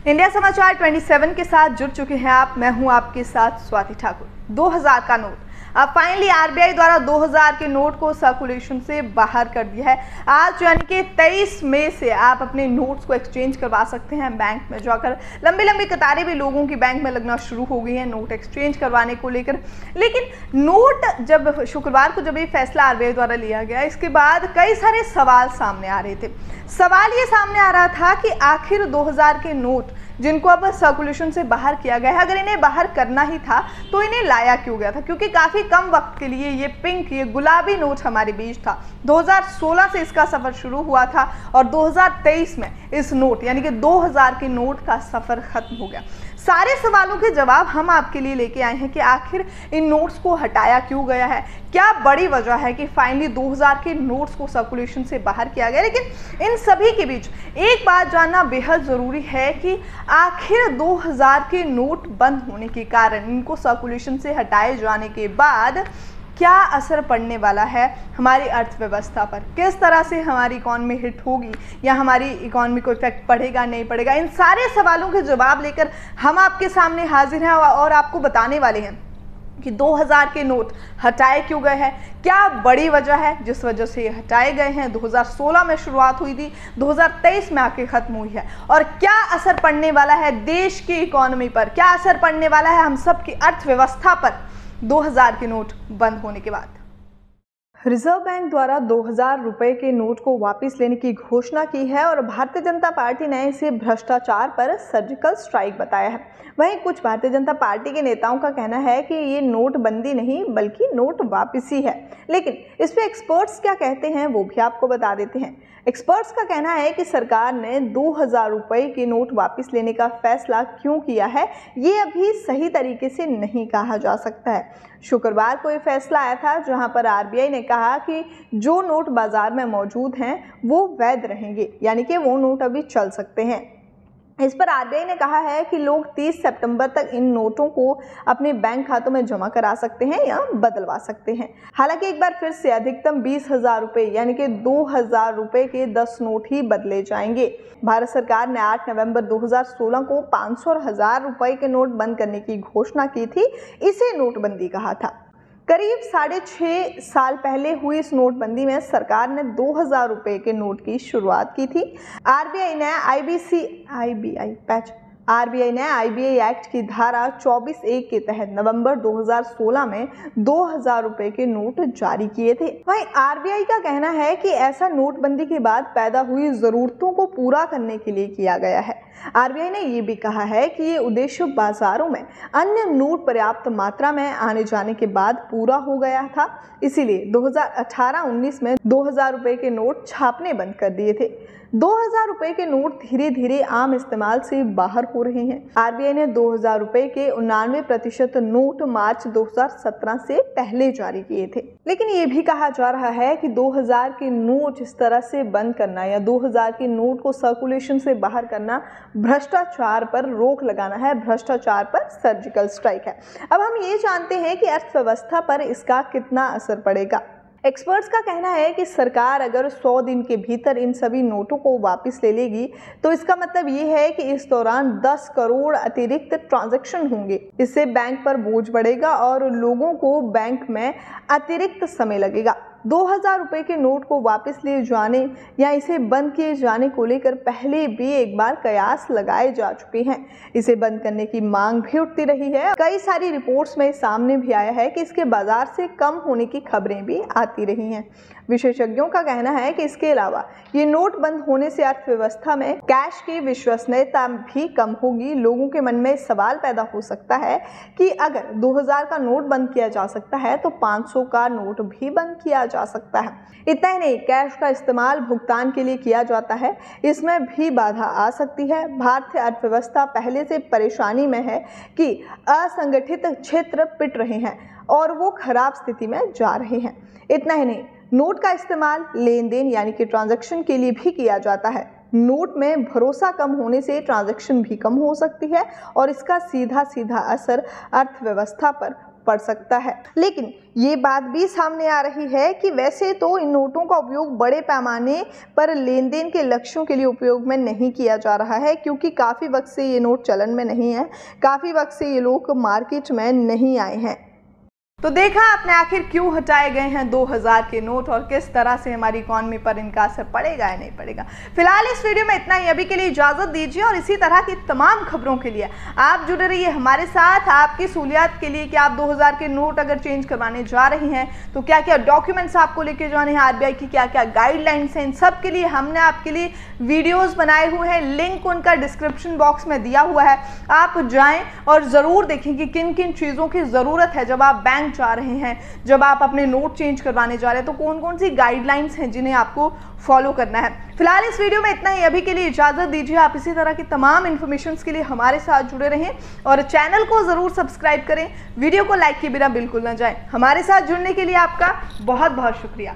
India समाचार 27 के साथ जुड़ चुके हैं आप। मैं हूं आपके साथ स्वाति ठाकुर। 2000 का नोट अब फाइनली आरबीआई द्वारा 2000 के नोट को सर्कुलेशन से बाहर कर दिया है। आज यानी कि 23 मई से आप अपने नोट्स को एक्सचेंज करवा सकते हैं बैंक में जाकर। लंबी लंबी कतारें भी लोगों की बैंक में लगना शुरू हो गई हैं नोट एक्सचेंज करवाने को लेकर। लेकिन नोट जब शुक्रवार को ये फैसला आरबीआई द्वारा लिया गया, इसके बाद कई सारे सवाल सामने आ रहे थे। सवाल ये सामने आ रहा था कि आखिर 2000 के नोट जिनको अब सर्कुलेशन से बाहर किया गया है, अगर इन्हें बाहर करना ही था तो इन्हें लाया क्यों गया था? क्योंकि काफ़ी कम वक्त के लिए ये पिंक, ये गुलाबी नोट हमारे बीच था। 2016 से इसका सफ़र शुरू हुआ था और 2023 में इस नोट यानी कि 2000 के नोट का सफ़र खत्म हो गया। सारे सवालों के जवाब हम आपके लिए लेके आए हैं कि आखिर इन नोट्स को हटाया क्यों गया है, क्या बड़ी वजह है कि फाइनली 2000 के नोट्स को सर्कुलेशन से बाहर किया गया। लेकिन इन सभी के बीच एक बात जानना बेहद ज़रूरी है कि आखिर 2000 के नोट बंद होने के कारण, इनको सर्कुलेशन से हटाए जाने के बाद क्या असर पड़ने वाला है हमारी अर्थव्यवस्था पर, किस तरह से हमारी इकॉनमी हिट होगी या हमारी इकॉनमी को इफेक्ट पड़ेगा नहीं पड़ेगा। इन सारे सवालों के जवाब लेकर हम आपके सामने हाजिर हैं और आपको बताने वाले हैं कि 2000 के नोट हटाए क्यों गए हैं, क्या बड़ी वजह है जिस वजह से ये हटाए गए हैं। 2016 में शुरुआत हुई थी, 2023 में आके ख़त्म हुई है, और क्या असर पड़ने वाला है देश की इकॉनमी पर, क्या असर पड़ने वाला है हम सब की अर्थव्यवस्था पर 2000 के नोट बंद होने के बाद। रिजर्व बैंक द्वारा 2000 रुपए के नोट को वापस लेने की घोषणा की है और भारतीय जनता पार्टी ने इसे भ्रष्टाचार पर सर्जिकल स्ट्राइक बताया है। वहीं कुछ भारतीय जनता पार्टी के नेताओं का कहना है कि ये नोटबंदी नहीं बल्कि नोट वापसी है। लेकिन इस पे एक्सपर्ट्स क्या कहते हैं वो भी आपको बता देते हैं। एक्सपर्ट्स का कहना है कि सरकार ने 2000 रुपए के नोट वापस लेने का फैसला क्यों किया है, ये अभी सही तरीके से नहीं कहा जा सकता है। शुक्रवार को ये फैसला आया था जहां पर आरबीआई ने कहा कि जो नोट बाजार में मौजूद हैं वो वैध रहेंगे, यानी कि वो नोट अभी चल सकते हैं। इस पर आरबीआई ने कहा है कि लोग 30 सितंबर तक इन नोटों को अपने बैंक खातों में जमा करा सकते हैं या बदलवा सकते हैं। हालांकि एक बार फिर से अधिकतम 20,000 रुपये यानी कि 2000 रुपये के 10 नोट ही बदले जाएंगे। भारत सरकार ने 8 नवंबर 2016 को 500 और 1000 रुपये के नोट बंद करने की घोषणा की थी। इसे नोटबंदी कहा था। करीब 6.5 साल पहले हुई इस नोटबंदी में सरकार ने 2000 रुपये के नोट की शुरुआत की थी। आरबीआई ने आईबीआई एक्ट की धारा 24(1) के तहत नवंबर 2016 में 2000 रुपये के नोट जारी किए थे। वहीं आरबीआई का कहना है कि ऐसा नोटबंदी के बाद पैदा हुई जरूरतों को पूरा करने के लिए किया गया है। आरबीआई ने ये भी कहा है कि ये उद्देश्य बाजारों में अन्य नोट पर्याप्त मात्रा में आने जाने के बाद पूरा हो गया था। इसीलिए 2018-19 में 2000 रुपये के नोट छापने बंद कर दिए थे। 2000 रुपये के नोट धीरे धीरे आम इस्तेमाल से बाहर हो रहे हैं। आरबीआई ने 2000 रुपये के 99% नोट मार्च 2017 से पहले जारी किए थे। लेकिन ये भी कहा जा रहा है कि 2000 के नोट इस तरह से बंद करना या 2000 के नोट को सर्कुलेशन से बाहर करना भ्रष्टाचार पर रोक लगाना है, भ्रष्टाचार पर सर्जिकल स्ट्राइक है। अब हम ये जानते हैं कि अर्थव्यवस्था पर इसका कितना असर पड़ेगा। एक्सपर्ट्स का कहना है कि सरकार अगर 100 दिन के भीतर इन सभी नोटों को वापस ले लेगी तो इसका मतलब ये है कि इस दौरान 10 करोड़ अतिरिक्त ट्रांजैक्शन होंगे। इससे बैंक पर बोझ बढ़ेगा और लोगों को बैंक में अतिरिक्त समय लगेगा। 2000 रुपये के नोट को वापस ले जाने या इसे बंद किए जाने को लेकर पहले भी एक बार कयास लगाए जा चुके हैं। इसे बंद करने की मांग भी उठती रही है। कई सारी रिपोर्ट्स में सामने भी आया है कि इसके बाजार से कम होने की खबरें भी आती रही हैं। विशेषज्ञों का कहना है कि इसके अलावा ये नोट बंद होने से अर्थव्यवस्था में कैश की विश्वसनीयता भी कम होगी। लोगों के मन में सवाल पैदा हो सकता है कि अगर 2000 का नोट बंद किया जा सकता है तो 500 का नोट भी बंद किया जा सकता है। इतना ही नहीं, कैश का इस्तेमाल भुगतान के लिए किया जाता है, इसमें भी बाधा आ सकती है। भारतीय अर्थव्यवस्था पहले से परेशानी में है कि असंगठित क्षेत्र पिट रहे हैं और वो खराब स्थिति में जा रहे हैं। इतना ही नहीं, नोट का इस्तेमाल लेन देन यानी कि ट्रांजैक्शन के लिए भी किया जाता है। नोट में भरोसा कम होने से ट्रांजैक्शन भी कम हो सकती है और इसका सीधा सीधा असर अर्थव्यवस्था पर पड़ सकता है। लेकिन ये बात भी सामने आ रही है कि वैसे तो इन नोटों का उपयोग बड़े पैमाने पर लेन देन के लक्ष्यों के लिए उपयोग में नहीं किया जा रहा है, क्योंकि काफ़ी वक्त से ये नोट चलन में नहीं है, काफ़ी वक्त से ये लोग मार्केट में नहीं आए हैं। तो देखा आपने आखिर क्यों हटाए गए हैं 2000 के नोट और किस तरह से हमारी इकॉनमी पर इनका असर पड़ेगा या नहीं पड़ेगा। फिलहाल इस वीडियो में इतना ही। अभी के लिए इजाज़त दीजिए और इसी तरह की तमाम खबरों के लिए आप जुड़े रहिए हमारे साथ। आपकी सहूलियत के लिए कि आप 2000 के नोट अगर चेंज करवाने जा रहे हैं तो क्या क्या डॉक्यूमेंट्स आपको लेके जाने हैं, आरबीआई की क्या क्या गाइडलाइंस हैं, इन सब के लिए हमने आपके लिए वीडियोज़ बनाए हुए हैं। लिंक उनका डिस्क्रिप्शन बॉक्स में दिया हुआ है, आप जाएँ और ज़रूर देखें कि किन किन चीज़ों की ज़रूरत है जब आप बैंक जा रहे हैं, जब आप अपने नोट चेंज करवाने जा रहे हैं, तो कौन कौन सी गाइडलाइंस हैं जिन्हें आपको फॉलो करना है। फिलहाल इस वीडियो में इतना ही। अभी के लिए इजाजत दीजिए। आप इसी तरह की तमाम इन्फॉर्मेशंस के लिए हमारे साथ जुड़े रहें और चैनल को जरूर सब्सक्राइब करें। वीडियो को लाइक किए बिना बिल्कुल ना जाएं। हमारे साथ जुड़ने के लिए आपका बहुत बहुत शुक्रिया।